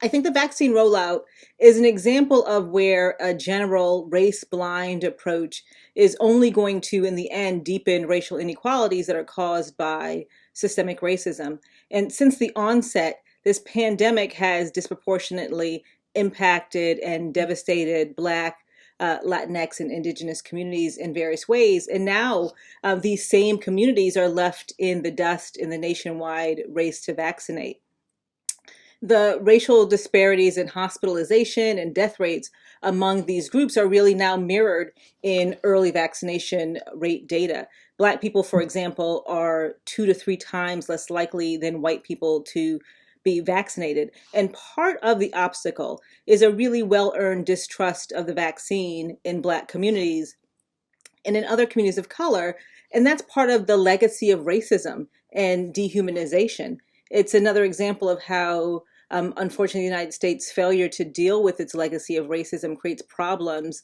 I think the vaccine rollout is an example of where a general race-blind approach is only going to, in the end, deepen racial inequalities that are caused by systemic racism. And since the onset, this pandemic has disproportionately impacted and devastated Black, Latinx, and Indigenous communities in various ways. And now these same communities are left in the dust in the nationwide race to vaccinate. The racial disparities in hospitalization and death rates among these groups are really now mirrored in early vaccination rate data. Black people, for example, are 2 to 3 times less likely than white people to be vaccinated. And part of the obstacle is a really well-earned distrust of the vaccine in Black communities and in other communities of color. And that's part of the legacy of racism and dehumanization. It's another example of how, unfortunately, the United States' failure to deal with its legacy of racism creates problems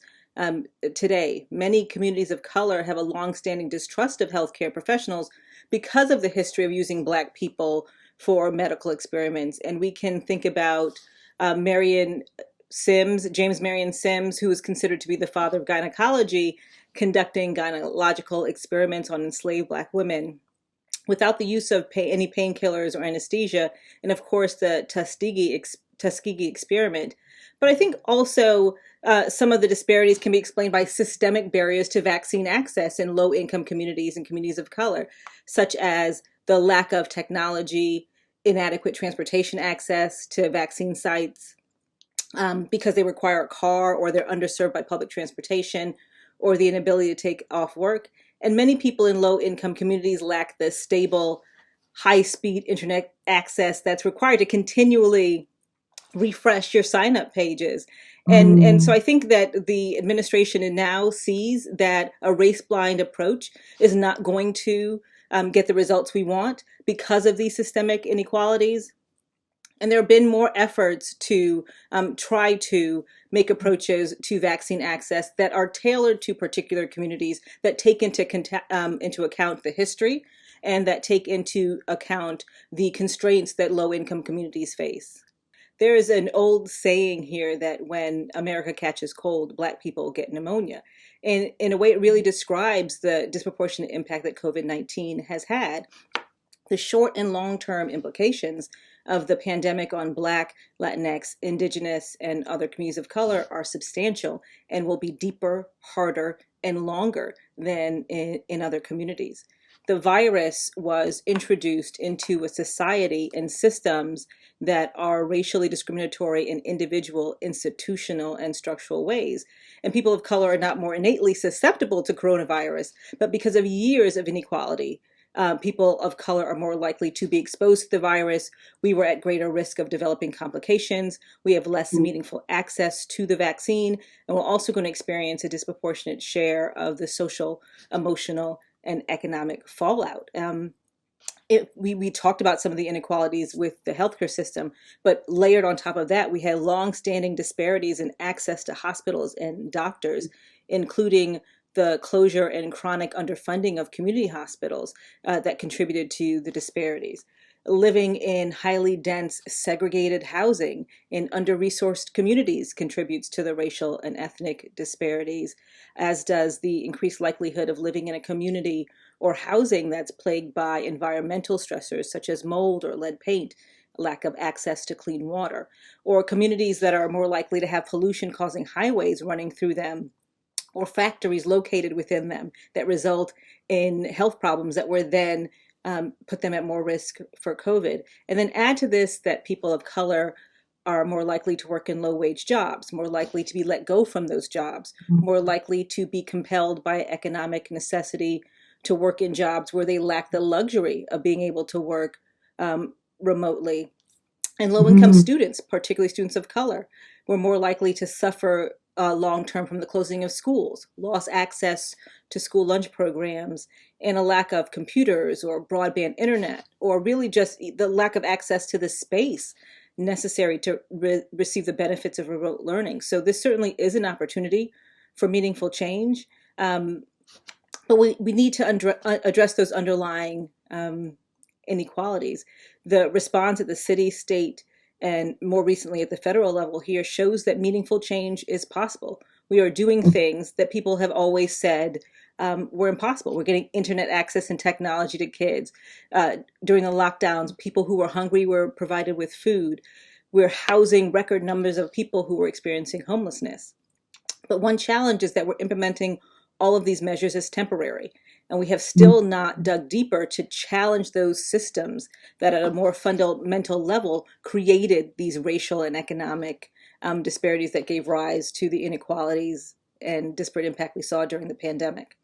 today. Many communities of color have a longstanding distrust of healthcare professionals because of the history of using Black people for medical experiments. And we can think about Marion Sims, James Marion Sims, who is considered to be the father of gynecology, conducting gynecological experiments on enslaved Black women without the use of any painkillers or anesthesia, and of course the Tuskegee experiment. But I think also some of the disparities can be explained by systemic barriers to vaccine access in low-income communities and communities of color, such as the lack of technology, inadequate transportation access to vaccine sites, because they require a car or they're underserved by public transportation, or the inability to take off work. And many people in low-income communities lack the stable, high-speed internet access that's required to continually refresh your sign-up pages. And so I think that the administration now sees that a race-blind approach is not going to get the results we want because of these systemic inequalities. And there have been more efforts to try to make approaches to vaccine access that are tailored to particular communities, that take into account the history and that take into account the constraints that low-income communities face. There is an old saying here that when America catches cold, Black people get pneumonia. And in a way, it really describes the disproportionate impact that COVID-19 has had. The short and long-term implications of the pandemic on Black, Latinx, Indigenous, and other communities of color are substantial and will be deeper, harder, and longer than in other communities. The virus was introduced into a society and systems that are racially discriminatory in individual, institutional, and structural ways. And people of color are not more innately susceptible to coronavirus, but because of years of inequality, people of color are more likely to be exposed to the virus. We were at greater risk of developing complications. We have less meaningful access to the vaccine, and we're also going to experience a disproportionate share of the social, emotional, and economic fallout. We talked about some of the inequalities with the healthcare system, but layered on top of that, we had long-standing disparities in access to hospitals and doctors, including the closure and chronic underfunding of community hospitals that contributed to the disparities. Living in highly dense, segregated housing in under-resourced communities contributes to the racial and ethnic disparities, as does the increased likelihood of living in a community or housing that's plagued by environmental stressors such as mold or lead paint, lack of access to clean water, or communities that are more likely to have pollution causing highways running through them, or factories located within them that result in health problems that were then put them at more risk for COVID. And then add to this that people of color are more likely to work in low-wage jobs, more likely to be let go from those jobs, more likely to be compelled by economic necessity to work in jobs where they lack the luxury of being able to work remotely. And low-income students, particularly students of color, were more likely to suffer long-term from the closing of schools, lost access to school lunch programs, and a lack of computers or broadband internet, or really just the lack of access to the space necessary to receive the benefits of remote learning. So this certainly is an opportunity for meaningful change, but we need to address those underlying inequalities. The response at the city, state, and more recently at the federal level here shows that meaningful change is possible. We are doing things that people have always said were impossible. We're getting internet access and technology to kids. During the lockdowns, people who were hungry were provided with food. We're housing record numbers of people who were experiencing homelessness. But one challenge is that we're implementing all of these measures as temporary, and we have still not dug deeper to challenge those systems that at a more fundamental level created these racial and economic disparities that gave rise to the inequalities and disparate impact we saw during the pandemic.